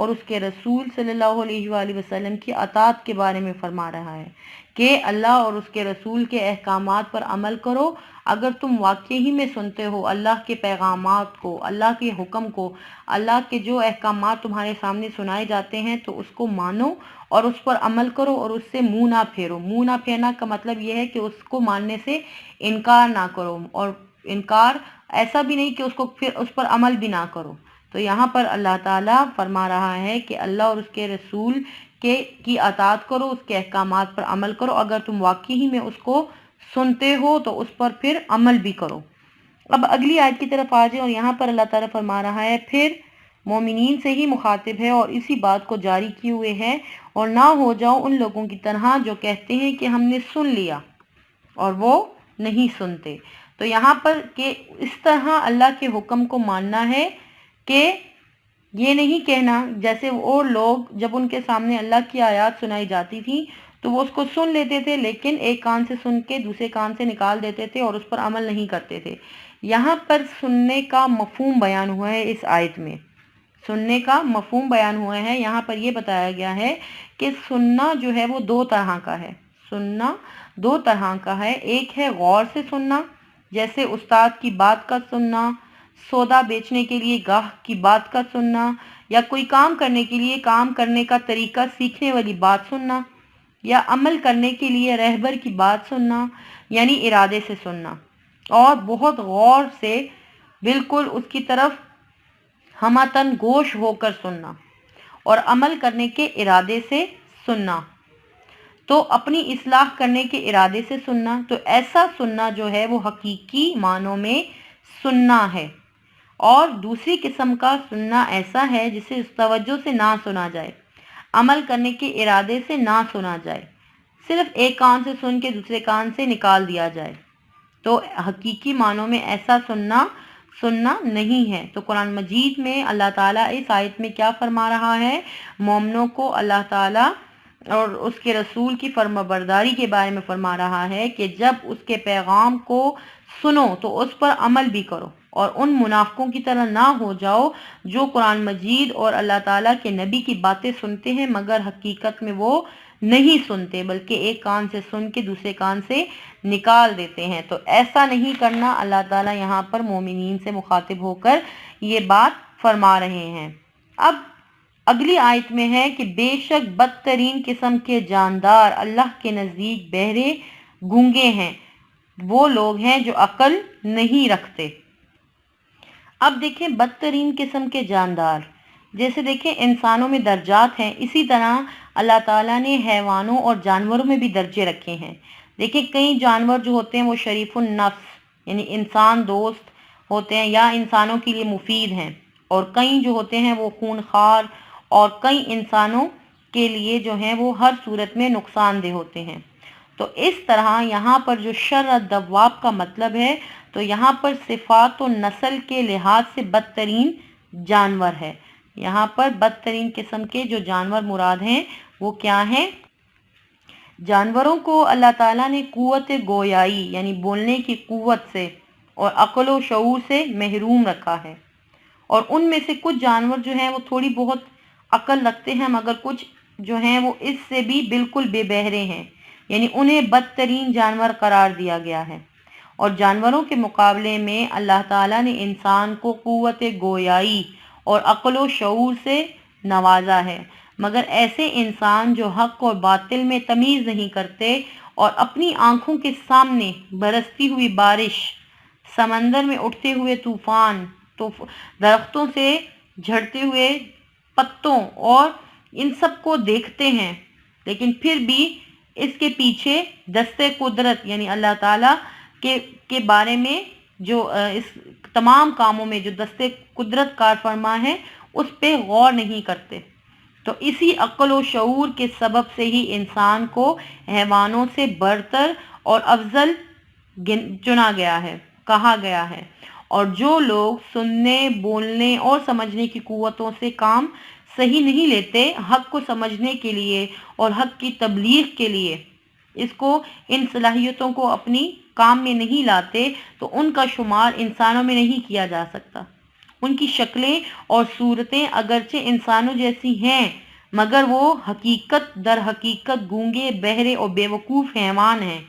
اور اس کے رسول صلی اللہ علیہ وآلہ وسلم کی اطاعت کے بارے میں فرما رہا ہے کہ اللہ اور اس کے رسول کے احکامات پر عمل کرو۔ اگر تم واقعی ہی میں سنتے ہو اللہ کے پیغامات کو، اللہ کے حکم کو، اللہ کے جو احکامات تمہارے سامنے سنائے جاتے ہیں تو اس کو مانو اور اس پر عمل کرو اور اس سے منہ نہ پھیرو۔ منہ نہ پھیرنا کا مطلب یہ ہے کہ اس کو ماننے سے انکار نہ کرو، اور انکار ایسا بھی نہیں کہ اس کو پھر اس پر عمل بھی نہ کرو۔ تو یہاں پر اللہ تعالیٰ فرما رہا ہے کہ اللہ اور اس کے رسول کی اطاعت کرو، اس کے احکامات پر عمل کرو۔ اگر تم واقعی ہی میں اس کو سنتے ہو تو اس پر پھر عمل بھی کرو۔ اب اگلی آیت کی طرف آ جائیں، اور یہاں پر اللہ تعالیٰ فرما رہا ہے پھر مومنین سے ہی مخاطب ہے اور اسی بات کو جاری کیے ہوئے ہے، اور نہ ہو جاؤ ان لوگوں کی طرح جو کہتے ہیں کہ ہم نے سن لیا اور وہ نہیں سنتے۔ تو یہاں پر کہ اس طرح اللہ کے حکم کو ماننا ہے کہ یہ نہیں کہنا جیسے وہ لوگ جب ان کے سامنے اللہ کی آیات سنائی جاتی تھی تو وہ اس کو سن لیتے تھے، لیکن ایک کان سے سن کے دوسرے کان سے نکال دیتے تھے اور اس پر عمل نہیں کرتے تھے۔ یہاں پر سننے کا مفہوم بیان ہوا ہے، اس آیت میں سننے کا مفہوم بیان ہوا ہے۔ یہاں پر یہ بتایا گیا ہے کہ سننا جو ہے وہ دو طرح کا ہے۔ سننا دو طرح کا ہے، ایک ہے غور سے سننا، جیسے استاد کی بات کا سننا، سودا بیچنے کے لیے گاہک کی بات کا سننا، یا کوئی کام کرنے کے لیے کام کرنے کا طریقہ سیکھنے والی بات سننا، یا عمل کرنے کے لیے رہبر کی بات سننا، یعنی ارادے سے سننا، اور بہت غور سے بالکل اس کی طرف ہمتن گوش ہو کر سننا، اور عمل کرنے کے ارادے سے سننا، تو اپنی اصلاح کرنے کے ارادے سے سننا۔ تو ایسا سننا جو ہے وہ حقیقی معنوں میں سننا ہے، اور دوسری قسم کا سننا ایسا ہے جسے اس توجہ سے نہ سنا جائے، عمل کرنے کے ارادے سے نہ سنا جائے، صرف ایک کان سے سن کے دوسرے کان سے نکال دیا جائے۔ تو حقیقی معنوں میں ایسا سننا نہیں ہے۔ تو قرآن مجید میں اللہ تعالیٰ اس آیت میں کیا فرما رہا ہے؟ مومنوں کو اللہ تعالیٰ اور اس کے رسول کی فرما برداری کے بارے میں فرما رہا ہے کہ جب اس کے پیغام کو سنو تو اس پر عمل بھی کرو، اور ان منافقوں کی طرح نہ ہو جاؤ جو قرآن مجید اور اللہ تعالیٰ کے نبی کی باتیں سنتے ہیں مگر حقیقت میں وہ نہیں سنتے، بلکہ ایک کان سے سن کے دوسرے کان سے نکال دیتے ہیں۔ تو ایسا نہیں کرنا، اللہ تعالیٰ یہاں پر مومنین سے مخاطب ہو کر یہ بات فرما رہے ہیں۔ اب اگلی آیت میں ہے کہ بے شک بدترین قسم کے جاندار اللہ کے نزدیک بہرے گونگے ہیں، وہ لوگ ہیں جو عقل نہیں رکھتے۔ اب دیکھیں بدترین قسم کے جاندار، جیسے دیکھیں انسانوں میں درجات ہیں، اسی طرح اللہ تعالیٰ نے حیوانوں اور جانوروں میں بھی درجے رکھے ہیں۔ دیکھیں کئی جانور جو ہوتے ہیں وہ شریف النفس یعنی انسان دوست ہوتے ہیں یا انسانوں کے لیے مفید ہیں، اور کئی جو ہوتے ہیں وہ خونخوار اور کئی انسانوں کے لیے جو ہیں وہ ہر صورت میں نقصان دہ ہوتے ہیں۔ تو اس طرح یہاں پر جو شر الدواب کا مطلب ہے تو یہاں پر صفات و نسل کے لحاظ سے بدترین جانور ہے۔ یہاں پر بدترین قسم کے جو جانور مراد ہیں وہ کیا ہیں؟ جانوروں کو اللہ تعالیٰ نے قوت گویائی یعنی بولنے کی قوت سے اور عقل و شعور سے محروم رکھا ہے، اور ان میں سے کچھ جانور جو ہیں وہ تھوڑی بہت عقل رکھتے ہیں مگر کچھ جو ہیں وہ اس سے بھی بالکل بے بہرے ہیں، یعنی انہیں بدترین جانور قرار دیا گیا ہے۔ اور جانوروں کے مقابلے میں اللہ تعالیٰ نے انسان کو قوت گویائی اور عقل و شعور سے نوازا ہے، مگر ایسے انسان جو حق اور باطل میں تمیز نہیں کرتے اور اپنی آنکھوں کے سامنے برستی ہوئی بارش، سمندر میں اٹھتے ہوئے طوفان، درختوں سے جھڑتے ہوئے پتوں اور ان سب کو دیکھتے ہیں، لیکن پھر بھی اس کے پیچھے دست قدرت یعنی اللہ تعالیٰ کے بارے میں جو اس تمام کاموں میں جو دست قدرت کار فرما ہے اس پہ غور نہیں کرتے۔ تو اسی عقل و شعور کے سبب سے ہی انسان کو حیوانوں سے برتر اور افضل چنا گیا ہے، کہا گیا ہے۔ اور جو لوگ سننے، بولنے اور سمجھنے کی قوتوں سے کام صحیح نہیں لیتے، حق کو سمجھنے کے لیے اور حق کی تبلیغ کے لیے ان صلاحیتوں کو اپنی کام میں نہیں لاتے، تو ان کا شمار انسانوں میں نہیں کیا جا سکتا۔ ان کی شکلیں اور صورتیں اگرچہ انسانوں جیسی ہیں مگر وہ حقیقت در حقیقت گونگے، بہرے اور بیوقوف حیوان ہیں،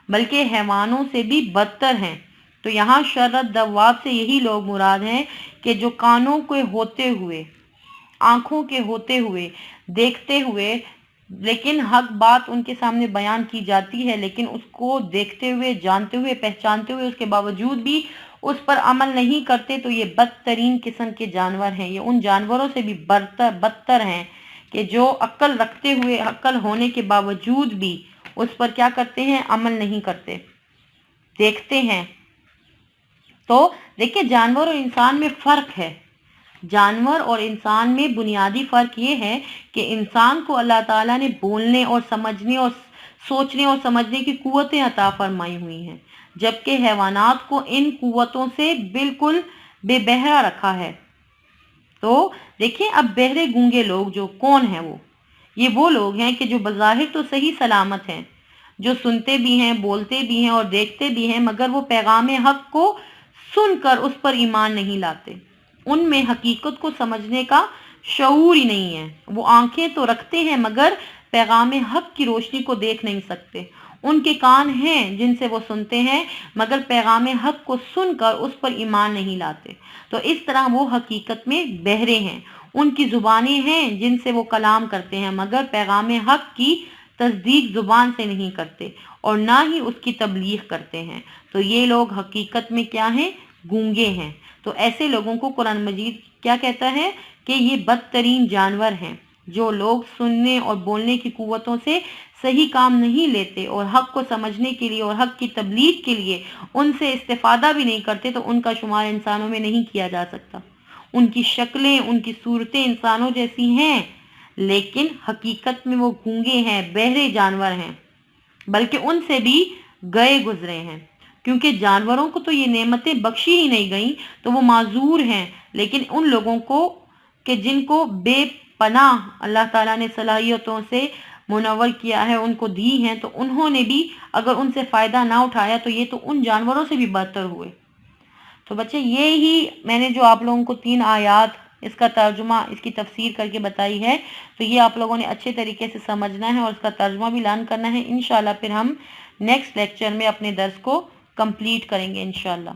بلکہ حیوانوں سے بھی بدتر ہیں۔ تو یہاں شرط دواب سے یہی لوگ مراد ہیں کہ جو کانوں کے ہوتے ہوئے، آنکھوں کے ہوتے ہوئے، دیکھتے ہوئے، لیکن حق بات ان کے سامنے بیان کی جاتی ہے، لیکن اس کو دیکھتے ہوئے، جانتے ہوئے، پہچانتے ہوئے، اس کے باوجود بھی اس پر عمل نہیں کرتے، تو یہ بدترین قسم کے جانور ہیں۔ یہ ان جانوروں سے بھی بدتر ہیں کہ جو عقل رکھتے ہوئے، عقل ہونے کے باوجود بھی اس پر کیا کرتے ہیں؟ عمل نہیں کرتے، دیکھتے ہیں۔ تو دیکھیں، جانور اور انسان میں فرق ہے۔ جانور اور انسان میں بنیادی فرق یہ ہے کہ انسان کو اللہ تعالیٰ نے بولنے اور سمجھنے اور سوچنے اور سمجھنے کی قوتیں عطا فرمائی ہوئی ہیں، جبکہ حیوانات کو ان قوتوں سے بالکل بے بہرا رکھا ہے۔ تو دیکھیں، اب بہرے گونگے لوگ جو کون ہیں؟ وہ لوگ ہیں کہ جو بظاہر تو صحیح سلامت ہیں، جو سنتے بھی ہیں، بولتے بھی ہیں اور دیکھتے بھی ہیں، مگر وہ پیغام حق کو سن کر اس پر ایمان نہیں لاتے۔ ان میں حقیقت کو سمجھنے کا شعور ہی نہیں ہے۔ وہ آنکھیں تو رکھتے ہیں مگر پیغام حق کی روشنی کو دیکھ نہیں سکتے۔ ان کے کان ہیں جن سے وہ سنتے ہیں مگر پیغام حق کو سن کر اس پر ایمان نہیں لاتے۔ تو اس طرح وہ حقیقت میں بہرے ہیں۔ ان کی زبانیں ہیں جن سے وہ کلام کرتے ہیں مگر پیغام حق کی تصدیق زبان سے نہیں کرتے اور نہ ہی اس کی تبلیغ کرتے ہیں۔ تو یہ لوگ حقیقت میں کیا ہیں؟ گونگے ہیں۔ تو ایسے لوگوں کو قرآن مجید کیا کہتا ہے؟ کہ یہ بدترین جانور ہیں، جو لوگ سننے اور بولنے کی قوتوں سے صحیح کام نہیں لیتے اور حق کو سمجھنے کے لیے اور حق کی تبلیغ کے لیے ان سے استفادہ بھی نہیں کرتے، تو ان کا شمار انسانوں میں نہیں کیا جا سکتا۔ ان کی شکلیں، ان کی صورتیں انسانوں جیسی ہیں، لیکن حقیقت میں وہ گونگے ہیں، بہرے جانور ہیں، بلکہ ان سے بھی گئے گزرے ہیں، کیونکہ جانوروں کو تو یہ نعمتیں بخشی ہی نہیں گئیں، تو وہ معذور ہیں۔ لیکن ان لوگوں کو کہ جن کو بے پناہ اللہ تعالیٰ نے صلاحیتوں سے منور کیا ہے، ان کو دی ہیں، تو انہوں نے بھی اگر ان سے فائدہ نہ اٹھایا تو یہ تو ان جانوروں سے بھی بدتر ہوئے۔ تو بچے، یہی میں نے جو آپ لوگوں کو 3 آیات، اس کا ترجمہ، اس کی تفسیر کر کے بتائی ہے، تو یہ آپ لوگوں نے اچھے طریقے سے سمجھنا ہے اور اس کا ترجمہ بھی لرن کرنا ہے۔ انشاءاللہ پھر ہم نیکسٹ لیکچر میں اپنے درس کو کمپلیٹ کریں گے انشاءاللہ۔